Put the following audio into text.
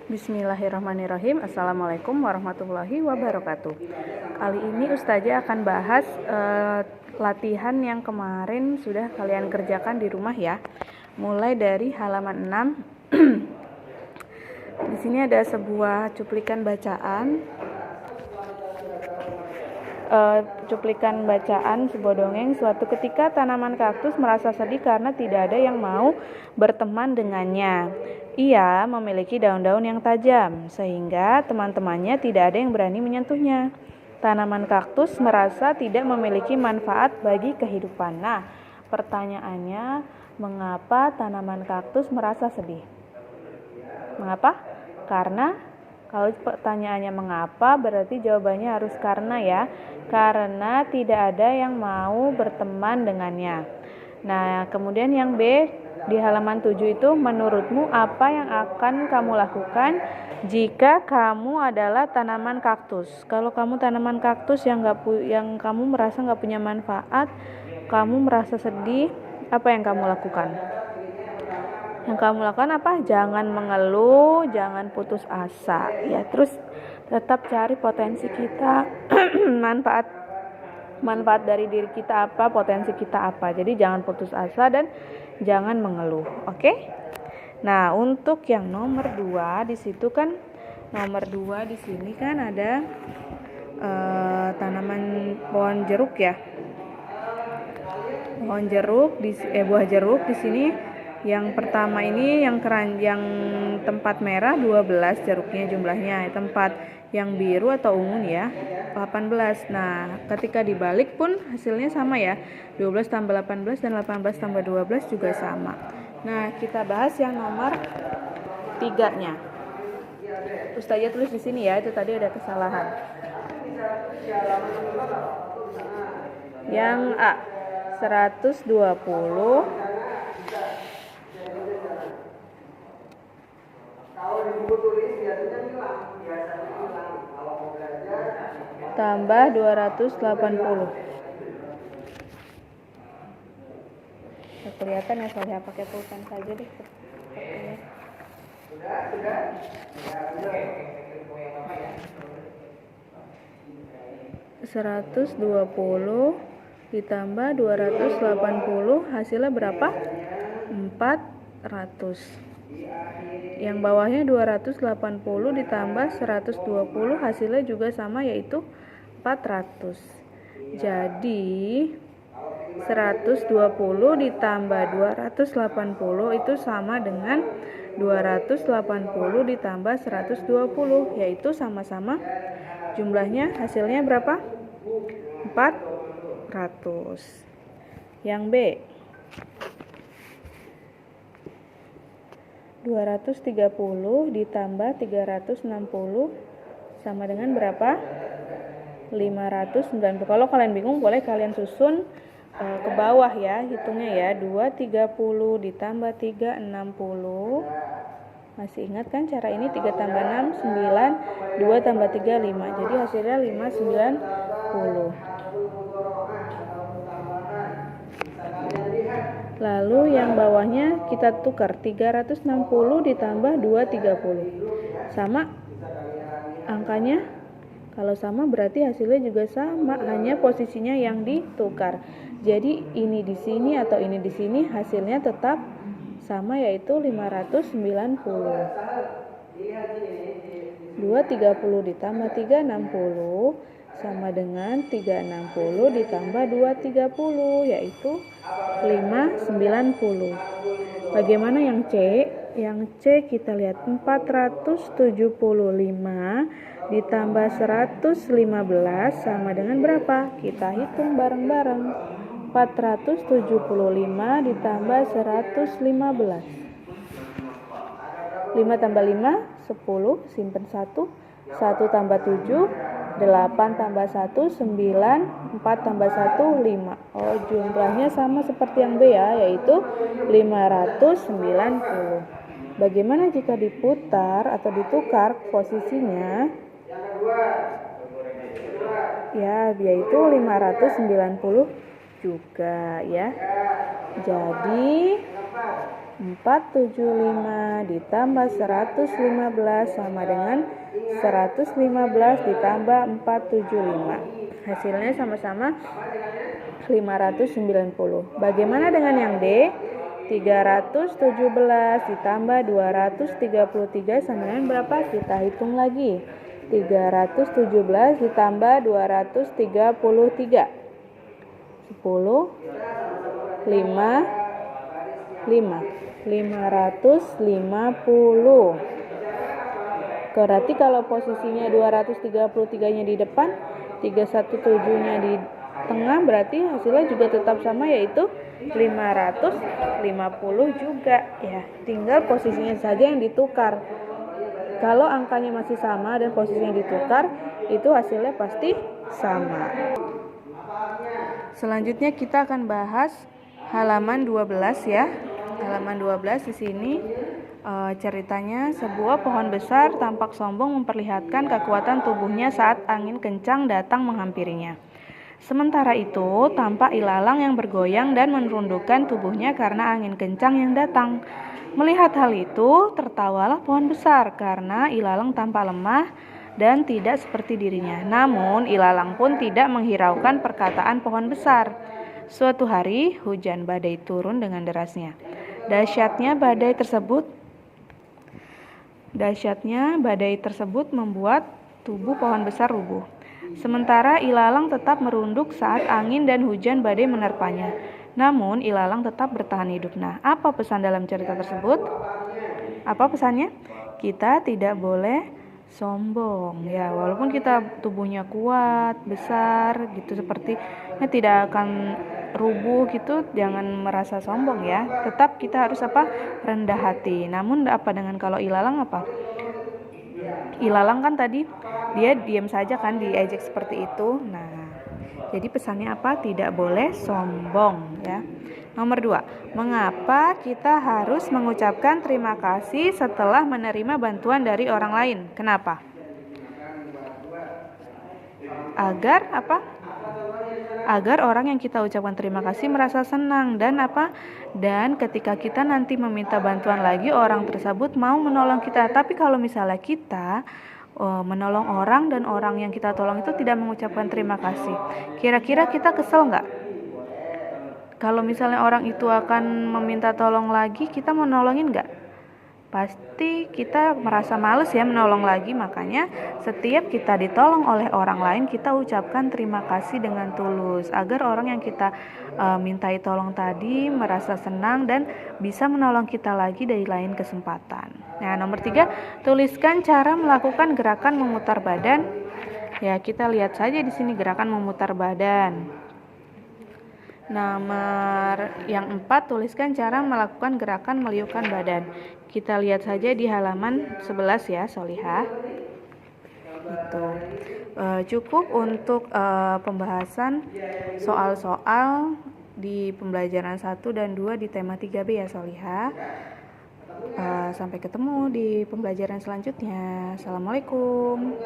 Bismillahirrahmanirrahim. Assalamualaikum warahmatullahi wabarakatuh. Kali ini Ustazah akan bahas latihan yang kemarin sudah kalian kerjakan di rumah ya. Mulai dari halaman 6. Di sini ada sebuah cuplikan bacaan. Sebuah dongeng. Suatu ketika tanaman kaktus merasa sedih karena tidak ada yang mau berteman dengannya. Ia memiliki daun-daun yang tajam, sehingga teman-temannya tidak ada yang berani menyentuhnya. Tanaman kaktus merasa tidak memiliki manfaat bagi kehidupan. Nah, pertanyaannya, mengapa tanaman kaktus merasa sedih? Mengapa? Karena kalau pertanyaannya mengapa, berarti jawabannya harus karena ya. Karena tidak ada yang mau berteman dengannya. Nah, kemudian yang B, di halaman 7 itu, menurutmu apa yang akan kamu lakukan jika kamu adalah tanaman kaktus? Kalau kamu tanaman kaktus yang kamu merasa nggak punya manfaat, kamu merasa sedih, apa yang kamu lakukan? Yang kamu lakukan apa? Jangan mengeluh, jangan putus asa. Ya, terus tetap cari potensi kita, manfaat dari diri kita apa, potensi kita apa. Jadi jangan putus asa dan jangan mengeluh. Oke? Nah, untuk yang nomor 2 di situ kan di sini kan ada tanaman pohon jeruk ya. Buah jeruk di sini. Yang pertama ini yang tempat merah 12 jeruknya jumlahnya, tempat yang biru atau ungu ya 18. Nah, ketika dibalik pun hasilnya sama ya, 12 tambah 18 dan 18 tambah 12 juga sama. Nah, kita bahas yang nomor 3-nya. Ustazah tulis di sini ya, itu tadi ada kesalahan. Yang A 120 tambah 280. Kelihatan ya, saya pakai pulpen saja deh. 120 ditambah 280 hasilnya berapa? 400. Yang bawahnya 280 ditambah 120 hasilnya juga sama, yaitu 400. Jadi 120 ditambah 280 itu sama dengan 280 ditambah 120, yaitu sama-sama jumlahnya hasilnya berapa? 400. Yang B 230 ditambah 360 sama dengan berapa? 590. Kalau kalian bingung boleh kalian susun ke bawah ya, hitungnya ya. 230 ditambah 360. Masih ingat kan cara ini? 3 tambah 6 9, 2 tambah 3 5. Jadi hasilnya 590. Lalu yang bawahnya kita tukar, 360 ditambah 230. Sama angkanya? Kalau sama berarti hasilnya juga sama, hanya posisinya yang ditukar. Jadi ini di sini atau ini di sini hasilnya tetap sama, yaitu 590. 230 ditambah 360 sama dengan 360 ditambah 230, yaitu 590. Bagaimana yang C? Yang C kita lihat 475 ditambah 115 sama dengan berapa? Kita hitung bareng-bareng. 475 ditambah 115. 5 tambah 5 10, simpen 1. 1 tambah 7 8 tambah 1 9, 4 tambah 1 5. Oh, jumlahnya sama seperti yang B ya, yaitu 590. Bagaimana jika diputar atau ditukar posisinya? Ya, yaitu 590 juga ya. Jadi 475 ditambah 115 sama dengan 115 ditambah 475. Hasilnya sama-sama 590. Bagaimana dengan yang D? 317 ditambah 233 sama dengan berapa? Kita hitung lagi. 317 ditambah 233. 10, 550. Berarti kalau posisinya 233-nya di depan, 317-nya di tengah, berarti hasilnya juga tetap sama, yaitu 550 juga ya. Tinggal posisinya saja yang ditukar. Kalau angkanya masih sama dan posisinya ditukar, itu hasilnya pasti sama. Selanjutnya kita akan bahas halaman 12 ya. Halaman 12 di sini ceritanya sebuah pohon besar tampak sombong memperlihatkan kekuatan tubuhnya saat angin kencang datang menghampirinya. Sementara itu, tampak ilalang yang bergoyang dan menundukkan tubuhnya karena angin kencang yang datang. Melihat hal itu, tertawalah pohon besar karena ilalang tampak lemah dan tidak seperti dirinya. Namun, ilalang pun tidak menghiraukan perkataan pohon besar. Suatu hari, hujan badai turun dengan derasnya. Dahsyatnya badai tersebut membuat tubuh pohon besar rubuh. Sementara ilalang tetap merunduk saat angin dan hujan badai menerpanya. Namun ilalang tetap bertahan hidup. Nah, apa pesan dalam cerita tersebut? Apa pesannya? Kita tidak boleh sombong ya, walaupun kita tubuhnya kuat, besar gitu, sepertinya tidak akan rubuh gitu, jangan merasa sombong ya. Tetap kita harus rendah hati. Namun dengan kalau ilalang ilalang kan tadi dia diam saja kan, diejek seperti itu. Nah, jadi pesannya tidak boleh sombong ya. Nomor 2, mengapa kita harus mengucapkan terima kasih setelah menerima bantuan dari orang lain? Kenapa? Agar orang yang kita ucapkan terima kasih merasa senang dan dan ketika kita nanti meminta bantuan lagi, orang tersebut mau menolong kita. Tapi kalau misalnya kita menolong orang dan orang yang kita tolong itu tidak mengucapkan terima kasih, kira-kira kita kesel nggak? Kalau misalnya orang itu akan meminta tolong lagi, kita mau nolongin nggak? Pasti kita merasa males ya menolong lagi. Makanya setiap kita ditolong oleh orang lain, kita ucapkan terima kasih dengan tulus, agar orang yang kita mintai tolong tadi merasa senang dan bisa menolong kita lagi dari lain kesempatan. Nah, nomor 3, tuliskan cara melakukan gerakan memutar badan. Ya, kita lihat saja di sini gerakan memutar badan. Nomor yang 4, tuliskan cara melakukan gerakan meliukkan badan. Kita lihat saja di halaman 11 ya, Solihah. Itu cukup untuk pembahasan soal-soal di pembelajaran 1 dan 2 di tema 3B ya, Solihah. Sampai ketemu di pembelajaran selanjutnya. Assalamualaikum.